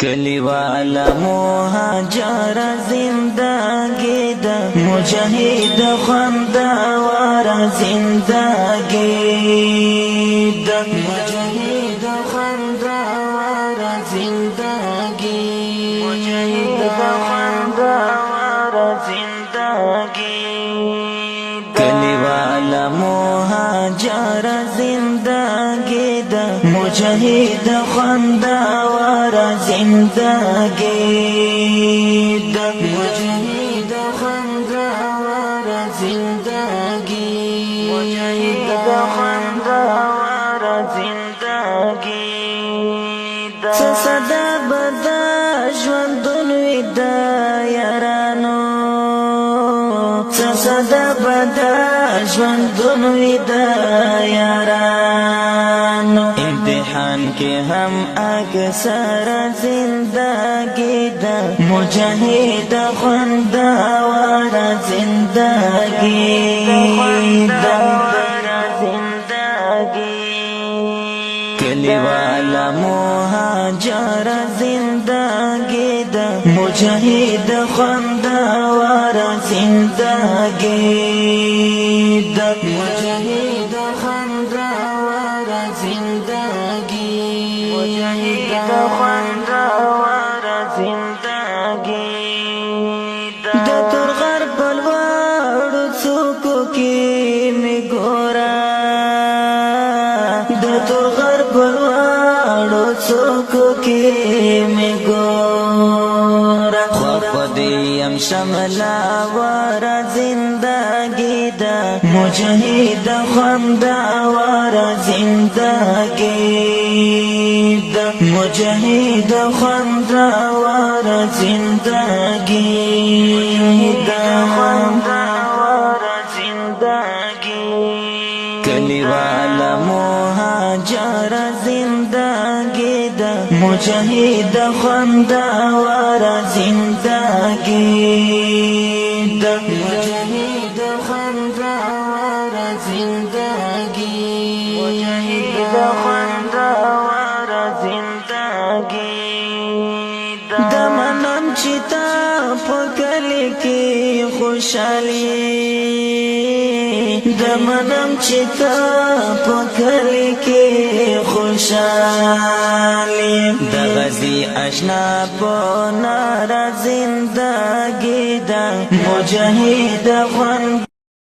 کلی والا مهاجر زندگی دا مجاهد خوندور زندگی دا مجاهد خوندور زندگی مجاهد خوندور زندگی کلی والا مهاجر زندگی دا مجاهد خوندور زندگی دا مجاهد خوندور زندگی مجاهد خوندور زندگی دا صدا بدا ژوندون وی دا یارانو صدا بدا ژوندون وی دا یارانو امتحان کے ہم اکثر زندگی دا مجاہد خوندور زندگی دا کلی والا مهاجر زندگی دا مجاہد خوندور زندگی دا مجاہد خوندور زندگی مجاہد خوندور زندگی دا تر غرب الوارو څوکو کې می ګورا دا تر غرب الوارو څوکو کې می ګورا خو دیم شملا ور زندگی دا مجاهد خوندور زندگی دا مجاهد خوندور زندگی دا خوندور زندگی کلی والا مهاجر زندگی دا مجاهد خوندور زندگی دا مجاهد خوندور زندگی مجاهد خوندور زندگی دا منم چې تا په کلی کې خوشحالي دا منم چې تا په کلی کې خوشحالي دا غزي آشنا په نار زندگی دا مجاهد خوند